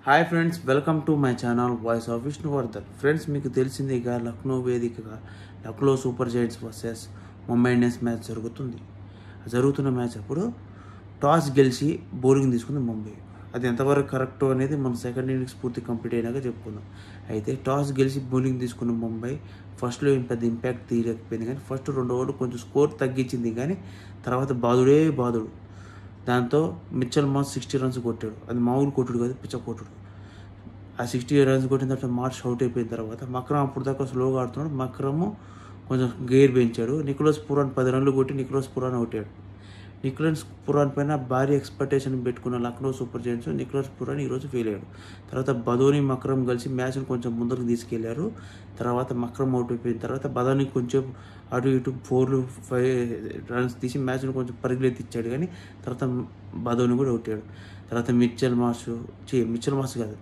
Hi friends, welcome to my channel voice of Vishnuvardhan. Friends, మీకు తెలిసిందిగా లక్నో వేదికగా Lucknow super Giants versus Mumbai Indians match జరుగుతున్న match అప్పుడు toss గెలిచి bowling తీసుకుంది ముంబై. అది ఎంతవరకు కరెక్ట్ అనేది మనం సెకండ్ ఇన్నింగ్స్ పూర్తి కంప్లీట్ అయినాక చెప్పుకుందాం. అయితే టాస్ గెలిచి బౌలింగ్ తీసుకున్న ముంబై ఫస్ట్లో ఏం పెద్ద ఇంపాక్ట్ తీయలేకపోయింది, కానీ ఫస్ట్ 2 ఓవర్లు కొంచెం స్కోర్ తగ్గించింది, కానీ తర్వాత బాదుడు. దాంతో మిచ్చల్ మార్ష్ 60 రన్స్ కొట్టాడు. అది మామూలు కొట్టుడు కాదు, పిచ్చ కొట్టుడు. ఆ 60 రన్స్ కొట్టిన తర్వాత మార్ష్ అవుట్ అయిపోయిన తర్వాత మక్రమ్ అప్పుడు దాకా స్లోగా ఆడుతున్నాడు. మక్రమ్ కొంచెం గేర్ పెంచాడు. నికోలస్ పురాన్ 10 రన్లు కొట్టి నికోలస్ పురాన్ అవుతాడు. నికోలస్ పురాన్ పైన భారీ ఎక్స్పెక్టేషన్ పెట్టుకున్న Lucknow super giants Nicholas Pooran ఈరోజు ఫెయిల్ అయ్యాడు. తర్వాత బదోని మక్రమ్ కలిసి మ్యాచ్ని కొంచెం ముందరకు తీసుకెళ్లారు. తర్వాత మక్రమ్ అవుట్ అయిపోయిన తర్వాత బదోని కొంచెం అటు ఇటు 4-5 రన్స్ తీసి మ్యాచ్ని కొంచెం పరిగెత్తిచ్చాడు, కానీ తర్వాత బదోని కూడా అవుట్ అయ్యాడు. తర్వాత మిచ్చల్ మార్ష్ కాదు,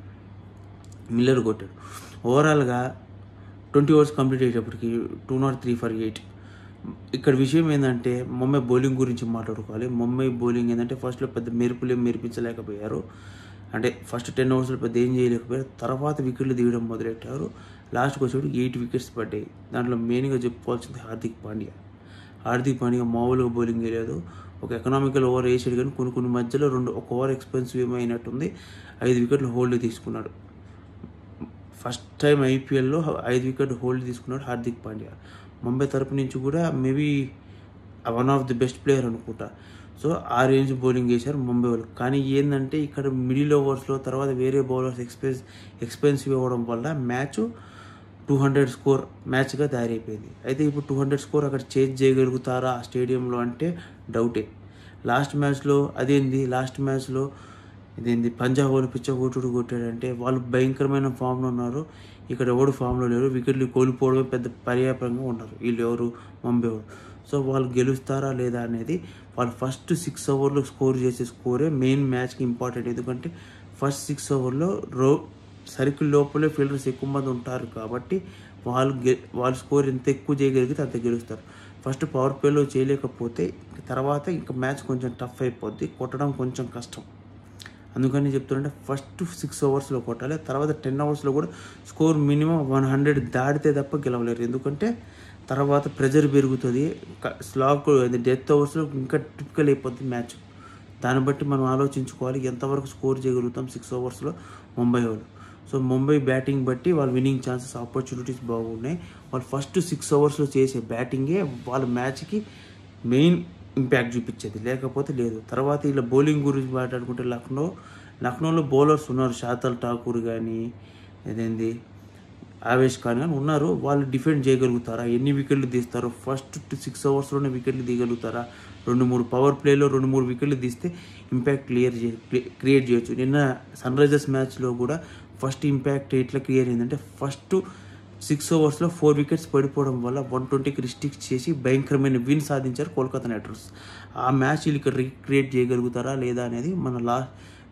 మిల్లర్ కొట్టాడు. ఓవరాల్గా 20 ఓవర్స్ కంప్లీట్ అయ్యేటప్పటికి 203 for 8. ఇక్కడ విషయం ఏంటంటే ముంబై బౌలింగ్ గురించి మాట్లాడుకోవాలి. ముంబై బౌలింగ్ ఏంటంటే ఫస్ట్లో పెద్ద మెరిపించలేకపోయారు. అంటే ఫస్ట్ 10 ఓవర్స్లో పెద్ద ఏం చేయలేకపోయారు. తర్వాత వికెట్లు దిగడం మొదలెట్టారు. లాస్ట్కి వచ్చేప్పుడు 8 వికెట్స్ పడ్డాయి. దాంట్లో మెయిన్గా చెప్పుకోవాల్సింది హార్దిక్ పాండ్యా మామూలుగా బౌలింగ్ వేయలేదు. ఒక ఎకనామికల్ ఓవర్ వేసాడు, కానీ కొన్ని మధ్యలో ఒక ఓవర్ ఎక్స్పెన్సివ్ ఏమైనట్టుంది. 5 వికెట్లు హోల్డ్ తీసుకున్నాడు. ఫస్ట్ టైం ఐపీఎల్లో 5 వికెట్ హోల్డ్ తీసుకున్నాడు హార్దిక్ పాండ్యా. ముంబై తరపు నుంచి కూడా maybe one of the best player అనుకుంటా. సో ఆ రేంజ్ బౌలింగ్ చేశారు ముంబై వాళ్ళు. కానీ ఏంటంటే ఇక్కడ మిడిల్ ఓవర్స్లో తర్వాత వేరే బౌలర్స్ ఎక్స్పెన్సివ్ అవ్వడం వల్ల మ్యాచ్ 200 స్కోర్ మ్యాచ్గా తయారైపోయింది. అయితే ఇప్పుడు 200 స్కోర్ అక్కడ చేంజ్ చేయగలుగుతారా ఆ స్టేడియంలో అంటే డౌటే. లాస్ట్ మ్యాచ్లో పంజాబ్ వాళ్ళు పిచ్చగొట్టుడు కొట్టాడంటే వాళ్ళు భయంకరమైన ఫామ్లో ఉన్నారు. ఇక్కడ ఎవడు ఫామ్లో లేరు. వికెట్లు కోల్పోవడమే పెద్ద పర్యాపంగా ఉన్నారు వీళ్ళు, ఎవరు ముంబై వాళ్ళు. సో వాళ్ళు గెలుస్తారా లేదా అనేది వాళ్ళు ఫస్ట్ 6 ఓవర్లో స్కోర్ చేసే స్కోరే మెయిన్ మ్యాచ్కి ఇంపార్టెంట్. ఎందుకంటే ఫస్ట్ 6 ఓవర్లో సర్కిల్ లోపలే ఫీల్డర్స్ ఎక్కువ మంది ఉంటారు కాబట్టి వాళ్ళు స్కోర్ ఎంత ఎక్కువ చేయగలిగితే అంత గెలుస్తారు. ఫస్ట్ పవర్ ప్లేలో చేయలేకపోతే తర్వాత ఇంకా మ్యాచ్ కొంచెం టఫ్ అయిపోద్ది, కొట్టడం కొంచెం కష్టం. అందుకని చెప్తుంటే ఫస్ట్ 6 ఓవర్స్లో కొట్టాలి. తర్వాత 10 ఓవర్స్లో కూడా స్కోర్ మినిమం 100 దాటితే తప్ప గెలవలేరు. ఎందుకంటే తర్వాత ప్రెజర్ పెరుగుతుంది. డెత్ ఓవర్స్లో ఇంకా టిపికల్ అయిపోద్ది మ్యాచ్. దాన్ని బట్టి మనం ఆలోచించుకోవాలి ఎంతవరకు స్కోర్ చేయగలుగుతాం 6 ఓవర్స్లో ముంబై వాళ్ళు. సో ముంబై బ్యాటింగ్ బట్టి వాళ్ళ విన్నింగ్ ఛాన్సెస్ ఆపర్చునిటీస్ బాగున్నాయి. వాళ్ళు ఫస్ట్ 6 ఓవర్స్లో చేసే బ్యాటింగే వాళ్ళ మ్యాచ్కి మెయిన్ ఇంపాక్ట్ చూపించేది, లేకపోతే లేదు. తర్వాత ఇలా బౌలింగ్ గురించి మాట్లాడుకుంటే లక్నోలో బౌలర్స్ ఉన్నారు. శార్దుల్ ఠాకూర్ కానీ ఆవేష్ ఖాన్ కానీ ఉన్నారు. వాళ్ళు డిఫెండ్ చేయగలుగుతారా? ఎన్ని వికెట్లు తీస్తారు? ఫస్ట్ 6 ఓవర్స్లోనే వికెట్లు తీయగలుగుతారా? 2-3 పవర్ ప్లేలో 2-3 వికెట్లు తీస్తే ఇంపాక్ట్ క్రియేట్ చేయొచ్చు. నిన్న సన్ రైజర్స్ మ్యాచ్లో కూడా ఫస్ట్ ఇంపాక్ట్ ఎట్లా క్రియేట్ అయిందంటే ఫస్ట్ 6 ఓవర్స్లో 4 వికెట్స్ పడిపోవడం వల్ల 120కి రిస్ట్రిక్ట్ చేసి భయంకరమైన విన్ సాధించారు కోల్కతా నైట్ రైడర్స్. ఆ మ్యాచ్ వీళ్ళకి రీక్రియేట్ చేయగలుగుతారా లేదా అనేది మన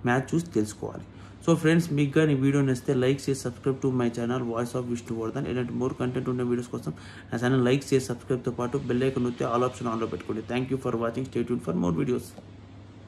మ్యాచ్ చూసి తెలుసుకోవాలి. సో ఫ్రెండ్స్, మీకు కానీ వీడియో నచ్చితే లైక్ చేసి subscribe to my channel voice of Vishnuvardhan. ఇలాంటి మోర్ కంటెంట్ ఉన్న వీడియోస్ కోసం నా ఛానల్ లైక్ చేసి సబ్స్క్రైబ్తో పాటు బెల్ ఐకాన్ నొక్కితే ఆల్ ఆప్షన్ ఆన్లో పెట్టుకోండి. Thank you for watching. Stay tune for more videos.